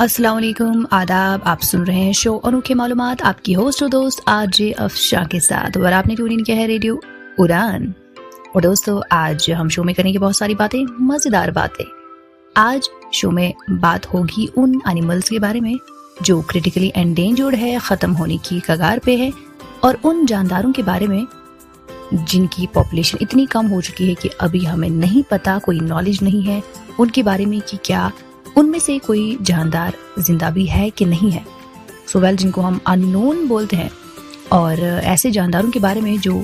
अस्सलाम वालेकुम, आदाब। आप सुन रहे हैं शो अनोखे मालूमात, आपकी होस्ट और दोस्त आरजे अफशा के साथ, और आपने ट्यून इन किया है रेडियो उड़ान। और दोस्तों, आज हम शो में करेंगे बहुत सारी बातें, मजेदार बातें। आज शो में बात होगी उन एनिमल्स के बारे में जो क्रिटिकली एंडेंजर्ड है, खत्म होने की कगार पे है, और उन जानदारों के बारे में जिनकी पॉपुलेशन इतनी कम हो चुकी है कि अभी हमें नहीं पता, कोई नॉलेज नहीं है उनके बारे में कि क्या उनमें से कोई जानदार जिंदा भी है कि नहीं है। जिनको हम अननोन बोलते हैं, और ऐसे जानदारों के बारे में जो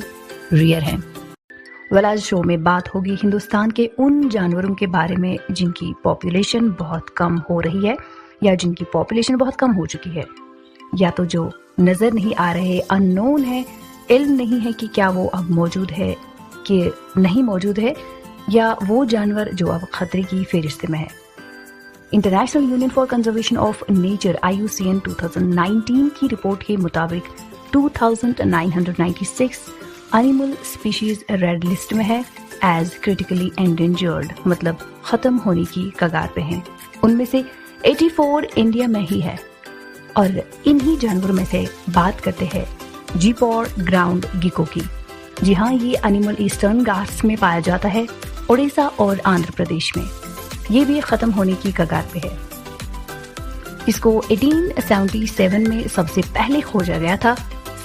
रेयर हैं। आज शो में बात होगी हिंदुस्तान के उन जानवरों के बारे में जिनकी पॉपुलेशन बहुत कम हो रही है, या जिनकी पॉपुलेशन बहुत कम हो चुकी है, या तो जो नजर नहीं आ रहे, अननोन है, इल्म नहीं है कि क्या वो अब मौजूद है कि नहीं मौजूद है, या वो जानवर जो अब खतरे की फेरिस्त में है। International union for conservation of nature IUCN 2019 की रिपोर्ट के मुताबिक 2996 एनिमल स्पीशीज रेड लिस्ट में है एज क्रिटिकली एंडेंजर्ड, मतलब खत्म होने की कगार पे हैं। उनमें से 84 इंडिया में ही है, और इन्हीं जानवरों में से बात करते हैं जीपॉर ग्राउंड गिको की। जी हाँ, ये एनिमल ईस्टर्न घाट्स में पाया जाता है, उड़ीसा और आंध्र प्रदेश में। ये भी खत्म होने की कगार पे है। इसको 1877 में सबसे पहले खोजा गया था,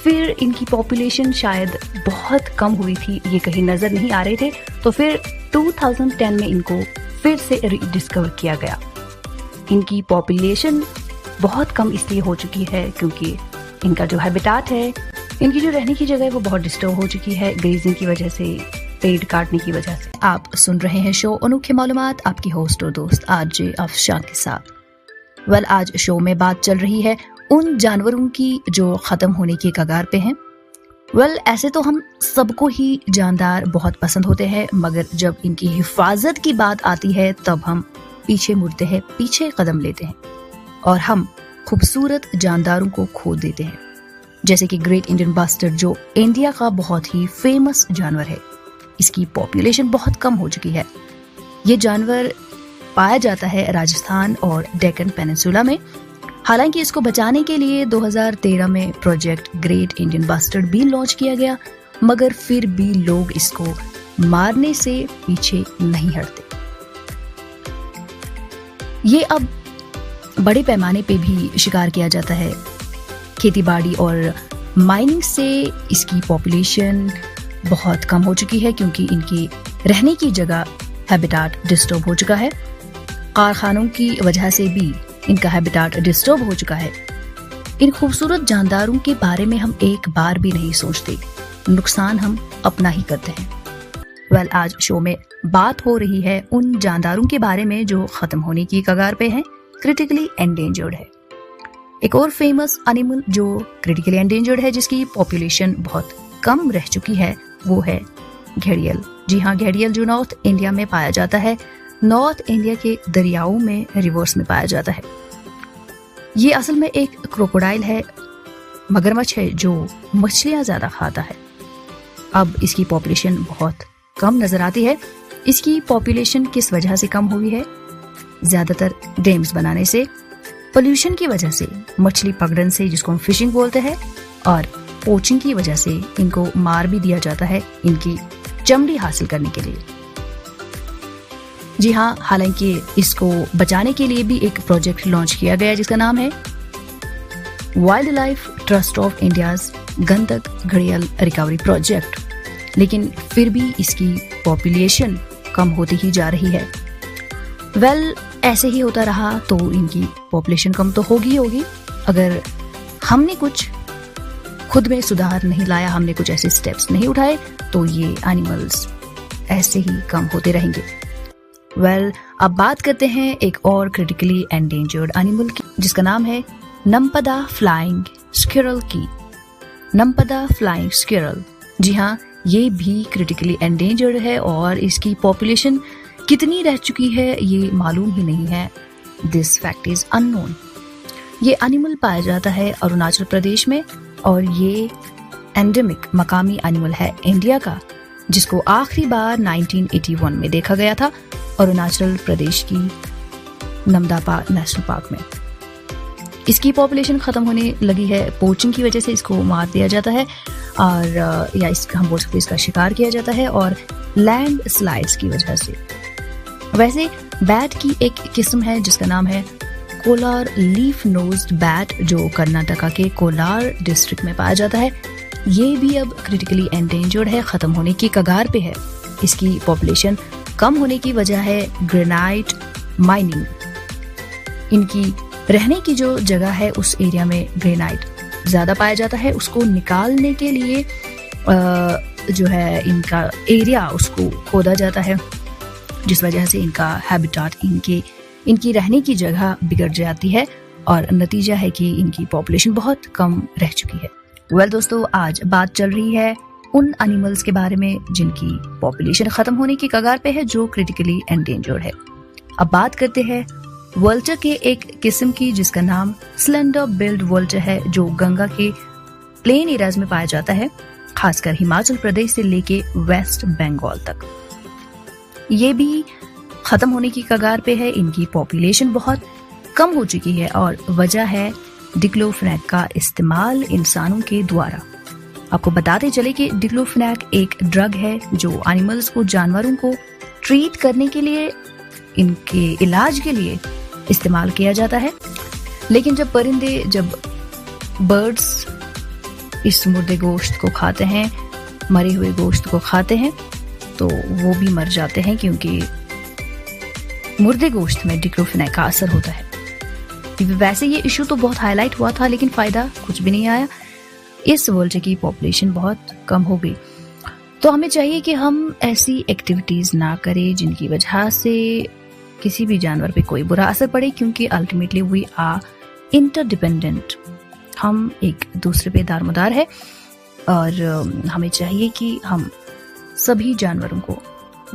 फिर इनकी पॉपुलेशन शायद बहुत कम हुई थी, ये कहीं नजर नहीं आ रहे थे, तो फिर 2010 में इनको फिर से डिस्कवर किया गया। इनकी पॉपुलेशन बहुत कम इसलिए हो चुकी है क्योंकि इनका जो हैबिटाट है, इनकी जो रहने की जगह है, वो बहुत डिस्टर्ब हो चुकी है ग्रेजिंग की वजह से, पेड़ काटने की वजह से। आप सुन रहे हैं शो अनोखे मालूमात, आपकी होस्ट और दोस्त आरजे अफशा के साथ। आज शो में बात चल रही है उन जानवरों की जो खत्म होने की कगार पे हैं। ऐसे तो हम सबको ही जानदार बहुत पसंद होते हैं, मगर जब इनकी हिफाजत की बात आती है तब हम पीछे मुड़ते हैं, पीछे कदम लेते हैं, और हम खूबसूरत जानदारों को खो देते हैं। जैसे कि ग्रेट इंडियन बस्टर्ड, जो इंडिया का बहुत ही फेमस जानवर है। इसकी पॉपुलेशन बहुत कम हो चुकी है। ये जानवर पाया जाता है राजस्थान और डेक्कन पेनिनसुला में। हालांकि इसको बचाने के लिए 2013 में प्रोजेक्ट ग्रेट इंडियन बस्टर्ड भी लॉन्च किया गया, मगर फिर भी लोग इसको मारने से पीछे नहीं हटते। ये अब बड़े पैमाने पे भी शिकार किया जाता है। खेतीबाड़ी और माइनिंग से इसकी पॉपुलेशन बहुत कम हो चुकी है, क्योंकि इनकी रहने की जगह, हैबिटाट डिस्टर्ब हो चुका है। कारखानों की वजह से भी इनका हैबिटाट डिस्टर्ब हो चुका है। इन खूबसूरत जानदारों के बारे में हम एक बार भी नहीं सोचते, नुकसान हम अपना ही करते हैं। आज शो में बात हो रही है उन जानदारों के बारे में जो खत्म होने की कगार पे हैं, क्रिटिकली एंडेंजर्ड है। एक और फेमस एनिमल जो क्रिटिकली एंडेंजर्ड है, जिसकी पॉपुलेशन बहुत कम रह चुकी है, वो है घड़ियाल। जी हाँ, घड़ियाल जो नॉर्थ इंडिया में पाया जाता है, नॉर्थ इंडिया के दरियाओं में, रिवर्स में पाया जाता है। ये असल में एक क्रोकोडाइल है, मगरमच्छ है जो मछलियां ज्यादा खाता है। अब इसकी पॉपुलेशन बहुत कम नजर आती है। इसकी पॉपुलेशन किस वजह से कम हुई है? ज्यादातर डैम्स बनाने से, पोल्यूशन की वजह से, मछली पकड़न से जिसको हम फिशिंग बोलते हैं, और पोचिंग की वजह से इनको मार भी दिया जाता है इनकी चमड़ी हासिल करने के लिए। जी हाँ, हालांकि इसको बचाने के लिए भी एक प्रोजेक्ट लॉन्च किया गया जिसका नाम है wild life trust of India's गंधक घड़ियाल रिकवरी प्रोजेक्ट, लेकिन फिर भी इसकी पॉपुलेशन कम होती ही जा रही है। ऐसे ही होता रहा तो इनकी पॉपुलेशन कम तो होगी। अगर हमने कुछ खुद में सुधार नहीं लाया, हमने कुछ ऐसे स्टेप्स नहीं उठाए, तो ये एनिमल्स ऐसे ही कम होते रहेंगे। अब बात करते हैं एक और क्रिटिकली एंडेंजर्ड एनिमल की, जिसका नाम है नमपदा फ्लाइंग स्क्विरल की। नमपदा फ्लाइंग स्क्विरल, जी हाँ, ये भी क्रिटिकली एंडेंजर्ड है, और इसकी पॉपुलेशन कितनी रह चुकी है ये मालूम ही नहीं है। This fact is unknown. ये एनिमल पाया जाता है अरुणाचल प्रदेश में, और ये एंडेमिक मकामी एनिमल है इंडिया का, जिसको आखिरी बार 1981 में देखा गया था अरुणाचल प्रदेश की नमदापा नेशनल पार्क में। इसकी पॉपुलेशन ख़त्म होने लगी है। पोचिंग की वजह से इसको मार दिया जाता है और या हम बोल सकते हैं इसका शिकार किया जाता है, और लैंड स्लाइड्स की वजह से। वैसे बैट की एक किस्म है जिसका नाम है कोलार लीफ नोज्ड बैट, जो कर्नाटका के कोलार डिस्ट्रिक्ट में पाया जाता है। ये भी अब क्रिटिकली एंडेंजर्ड है, ख़त्म होने की कगार पे है। इसकी पॉपुलेशन कम होने की वजह है ग्रेनाइट माइनिंग। इनकी रहने की जो जगह है उस एरिया में ग्रेनाइट ज़्यादा पाया जाता है। उसको निकालने के लिए जो है इनका एरिया उसको खोदा जाता है, जिस वजह से इनका हैबिटाट, इनकी रहने की जगह बिगड़ जाती है और नतीजा है कि इनकी पॉपुलेशन बहुत कम रह चुकी है। वेल दोस्तों, आज बात चल रही है उन एनिमल्स के बारे में जिनकी पॉपुलेशन खत्म होने की कगार पे है, जो क्रिटिकली एंडेंजर्ड है। अब बात करते हैं वल्चर के एक किस्म की जिसका नाम स्लेंडर बिल्ड वल्चर है, जो गंगा के प्लेन एरियाज में पाया जाता है, खासकर हिमाचल प्रदेश से लेके वेस्ट बंगाल तक। ये भी खत्म होने की कगार पे है। इनकी पॉपुलेशन बहुत कम हो चुकी है और वजह है डिक्लोफेनाक का इस्तेमाल इंसानों के द्वारा। आपको बताते चले कि डिक्लोफेनाक एक ड्रग है जो एनिमल्स को, जानवरों को ट्रीट करने के लिए, इनके इलाज के लिए इस्तेमाल किया जाता है। लेकिन जब परिंदे, जब बर्ड्स इस मुर्दे गोश्त को खाते हैं, मरे हुए गोश्त को खाते हैं, तो वो भी मर जाते हैं, क्योंकि मुर्दे गोश्त में डिक्लोफेनाक का असर होता है। वैसे ये इशू तो बहुत हाईलाइट हुआ था, लेकिन फायदा कुछ भी नहीं आया। इस वल्चर की पॉपुलेशन बहुत कम हो गई। तो हमें चाहिए कि हम ऐसी एक्टिविटीज ना करें जिनकी वजह से किसी भी जानवर पे कोई बुरा असर पड़े, क्योंकि अल्टीमेटली वी आर इंटरडिपेंडेंट। हम एक दूसरे पे दारमदार है और हमें चाहिए कि हम सभी जानवरों को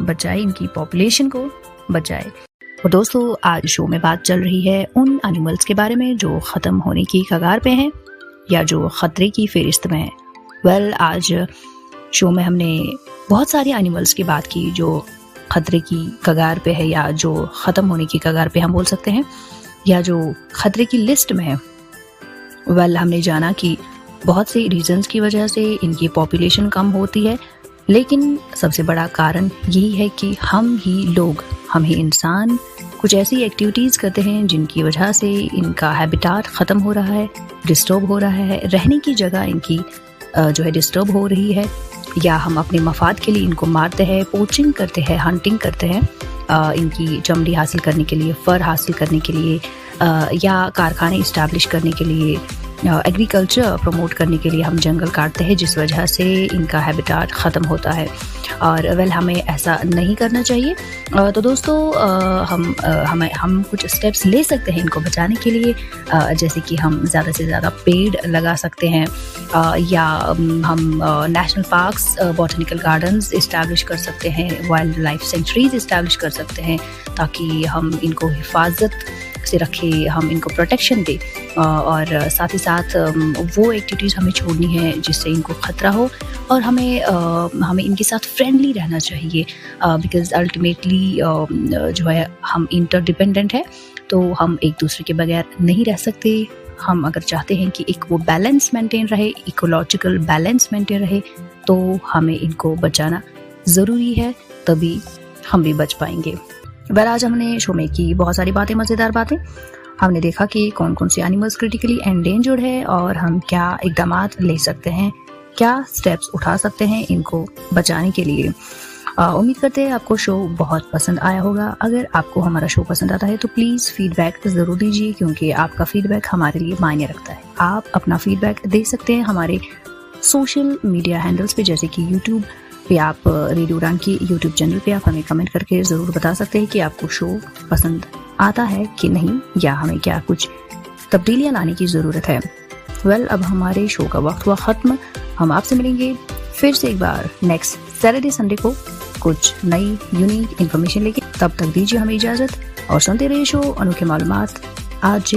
बचाएं, इनकी पॉपुलेशन को बचाएं। और दोस्तों, आज शो में बात चल रही है उन एनिमल्स के बारे में जो ख़त्म होने की कगार पे हैं या जो ख़तरे की फहरिस्त में है। वेल, आज शो में हमने बहुत सारे एनिमल्स की बात की जो खतरे की कगार पे है, या जो ख़त्म होने की कगार पे हम बोल सकते हैं, या जो खतरे की लिस्ट में है। वेल, हमने जाना कि बहुत से रीजंस की वजह से इनकी पॉपुलेशन कम होती है, लेकिन सबसे बड़ा कारण यही है कि हम ही इंसान कुछ ऐसी एक्टिविटीज़ करते हैं जिनकी वजह से इनका हैबिटाट ख़त्म हो रहा है, डिस्टर्ब हो रहा है, रहने की जगह इनकी जो है डिस्टर्ब हो रही है, या हम अपने मफाद के लिए इनको मारते हैं, पोचिंग करते हैं, हंटिंग करते हैं, इनकी चमड़ी हासिल करने के लिए, फर हासिल करने के लिए, या कारखाने इस्टेब्लिश करने के लिए, एग्रीकल्चर प्रमोट करने के लिए हम जंगल काटते हैं, जिस वजह से इनका हैबिटाट ख़त्म होता है। और वेल, हमें ऐसा नहीं करना चाहिए। तो दोस्तों, हम कुछ स्टेप्स ले सकते हैं इनको बचाने के लिए, जैसे कि हम ज़्यादा से ज़्यादा पेड़ लगा सकते हैं, या हम national parks, botanical gardens establish कर सकते हैं, वाइल्ड लाइफ सेंचुरीज इस्टेब्लिश कर सकते हैं, ताकि हम इनको हिफाजत से रखें, हम इनको प्रोटेक्शन दें, और साथ ही साथ वो एक्टिविटीज़ हमें छोड़नी है जिससे इनको ख़तरा हो, और हमें इनके साथ फ्रेंडली रहना चाहिए, बिकॉज़ अल्टीमेटली जो है हम इंटरडिपेंडेंट है, तो हम एक दूसरे के बगैर नहीं रह सकते। हम अगर चाहते हैं कि एक वो बैलेंस मेंटेन रहे, इकोलॉजिकल बैलेंस मेंटेन रहे, तो हमें इनको बचाना ज़रूरी है, तभी हम भी बच पाएंगे। वेल, आज हमने शो में की बहुत सारी बातें, मज़ेदार बातें। हमने देखा कि कौन कौन से एनिमल्स क्रिटिकली एंडेंजर्ड है और हम क्या इक़दामात ले सकते हैं, क्या स्टेप्स उठा सकते हैं इनको बचाने के लिए। उम्मीद करते हैं आपको शो बहुत पसंद आया होगा। अगर आपको हमारा शो पसंद आता है तो प्लीज़ फीडबैक ज़रूर दीजिए, क्योंकि आपका फीडबैक हमारे लिए मायने रखता है। आप अपना फीडबैक दे सकते हैं हमारे सोशल मीडिया हैंडल्स पे, जैसे कि यूट्यूब पे आप रेडियो उड़ान की यूट्यूब चैनल पे आप हमें कमेंट करके ज़रूर बता सकते हैं कि आपको शो पसंद आता है कि नहीं, या हमें क्या कुछ तब्दीलियाँ लाने की ज़रूरत है। वेल, अब हमारे शो का वक्त हुआ ख़त्म। हम आपसे मिलेंगे फिर से एक बार नेक्स्ट सैटरडे संडे को कुछ नई यूनिक इन्फॉर्मेशन लेके। तब तक दीजिए हमें इजाज़त और सुनते रहिए शो अनोखे मालूमात। आज